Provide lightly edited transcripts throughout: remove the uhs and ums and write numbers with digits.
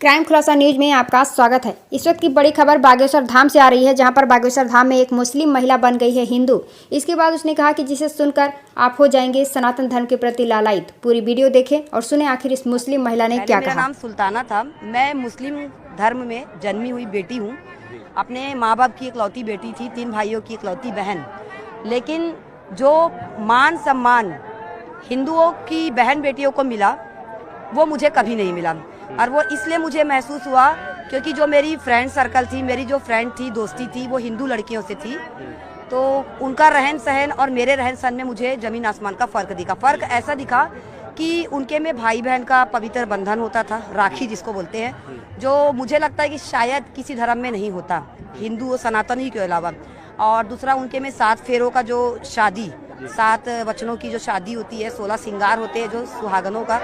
Crime खुलासा news में आपका स्वागत है। इस वक्त की बड़ी खबर बागेश्वर धाम से आ रही है, जहां पर बागेश्वर धाम में एक मुस्लिम महिला बन गई है हिंदू। इसके बाद उसने कहा कि जिसे सुनकर आप हो जाएंगे सनातन धर्म के प्रति लालायित। पूरी वीडियो देखें और सुने आखिर इस मुस्लिम महिला ने क्या कहा। मेरा नाम सुल्ताना था। मैं मुस्लिम धर्म में जन्मी हुई बेटी हूँ। अपने माँ बाप की इकलौती बेटी थी, 3 भाइयों की इकलौती बहन। लेकिन जो मान सम्मान हिंदुओं की बहन बेटियों को मिला वो मुझे कभी नहीं मिला। और वो इसलिए मुझे महसूस हुआ क्योंकि जो मेरी फ्रेंड सर्कल थी, मेरी जो फ्रेंड थी, दोस्ती थी, वो हिंदू लड़कियों से थी। तो उनका रहन सहन और मेरे रहन सहन में मुझे जमीन आसमान का फ़र्क दिखा। फ़र्क ऐसा दिखा कि उनके में भाई बहन का पवित्र बंधन होता था, राखी जिसको बोलते हैं, जो मुझे लगता है कि शायद किसी धर्म में नहीं होता, हिंदू और सनातनी के अलावा। और दूसरा उनके में 7 फेरों का जो शादी, 7 वचनों की जो शादी होती है, 16 श्रृंगार होते हैं जो सुहागनों का।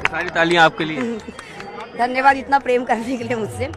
सारी तालियां आपके लिए। धन्यवाद इतना प्रेम करने के लिए मुझसे।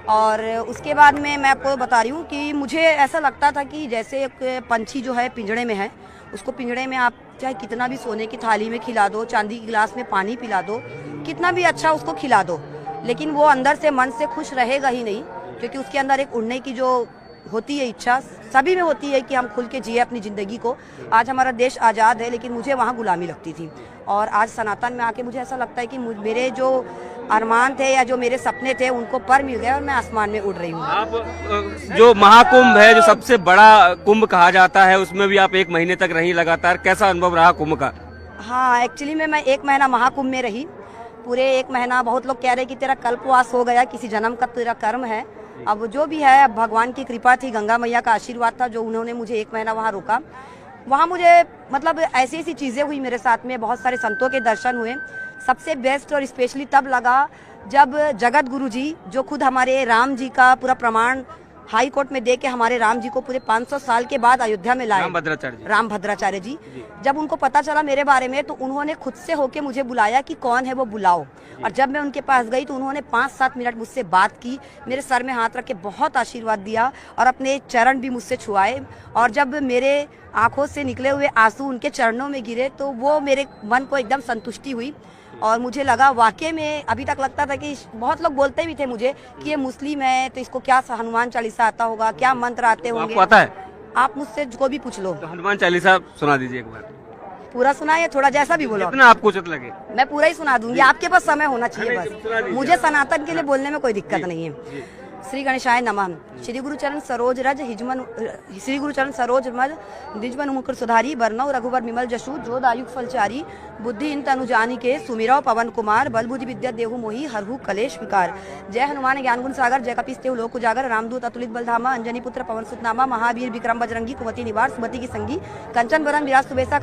और उसके बाद में मैं आपको बता रही हूँ कि मुझे ऐसा लगता था कि जैसे एक पंछी जो है पिंजड़े में है, उसको पिंजड़े में आप चाहे कितना भी सोने की थाली में खिला दो, चांदी की गिलास में पानी पिला दो, कितना भी अच्छा उसको खिला दो, लेकिन वो अंदर से मन से खुश रहेगा ही नहीं, क्योंकि उसके अंदर एक उड़ने की जो होती है इच्छा, सभी में होती है कि हम खुल के जिए अपनी ज़िंदगी को। आज हमारा देश आज़ाद है, लेकिन मुझे वहाँ गुलामी लगती थी। और आज सनातन में आके मुझे ऐसा लगता है कि मेरे जो अरमान थे या जो मेरे सपने थे उनको पर मिल गए और मैं आसमान में उड़ रही हूँ। आप जो महाकुंभ है, जो सबसे बड़ा कुंभ कहा जाता है, उसमें भी आप 1 महीने तक रही लगातार, कैसा अनुभव रहा कुंभ का? हाँ, एक्चुअली में मैं 1 महीना महाकुंभ में रही। पूरे 1 महीना बहुत लोग कह रहे कि तेरा कल्पवास हो गया, किसी जन्म का तेरा कर्म है। अब जो भी है, अब भगवान की कृपा थी, गंगा मैया का आशीर्वाद था, जो उन्होंने मुझे 1 महीना वहाँ रोका। वहाँ मुझे मतलब ऐसी ऐसी चीज़ें हुई मेरे साथ में, बहुत सारे संतों के दर्शन हुए। सबसे बेस्ट और स्पेशली तब लगा जब जगत गुरु जी, जो खुद हमारे राम जी का पूरा प्रमाण हाई कोर्ट में दे के हमारे राम जी को पूरे 500 साल के बाद अयोध्या में लाए, राम भद्राचार्य जी, जब उनको पता चला मेरे बारे में तो उन्होंने खुद से होके मुझे बुलाया कि कौन है वो, बुलाओ। और जब मैं उनके पास गई तो उन्होंने 5-7 मिनट मुझसे बात की, मेरे सर में हाथ रख के बहुत आशीर्वाद दिया और अपने चरण भी मुझसे छुआए। और जब मेरे आंखों से निकले हुए आंसू उनके चरणों में गिरे तो वो मेरे मन को एकदम संतुष्टि हुई। और मुझे लगा वाकई में, अभी तक लगता था कि बहुत लोग बोलते भी थे मुझे कि ये मुस्लिम है तो इसको क्या हनुमान चालीसा आता होगा, क्या मंत्र आते होंगे। आपको आता है? आप मुझसे को भी पूछ लो। तो हनुमान चालीसा सुना दीजिए एक बार। पूरा सुना या थोड़ा जैसा भी बोलो, जितना आपको उचित लगे। मैं पूरा ही सुना दूंगी, आपके पास समय होना चाहिए बस। मुझे सनातन के लिए बोलने में कोई दिक्कत नहीं है। श्री गणेशाय नमः। श्री गुरुचरण सरोज रज हिजमन, श्री गुरुचरण सरोज मज निजमन मुकुर सुधारी, बरनौ रघुवर विमल जशु, जो दायुक फलचारी, बुद्धिहीन तनु जानी के, सुमिरौ पवन कुमार, बल बुद्धि विद्या देहु मोहि, हरहु कलेश विकार। जय हनुमान ज्ञान गुण सागर, जय कपीस तेहु लोक उजागर, रामदूत अतुलित बलधामा, अंजनी पुत्र पवन सुत नामा, महावीर विक्रम बजरंगी, कुमति निवार सुमति की संगी, कंचन बरन विराज सुबेसा।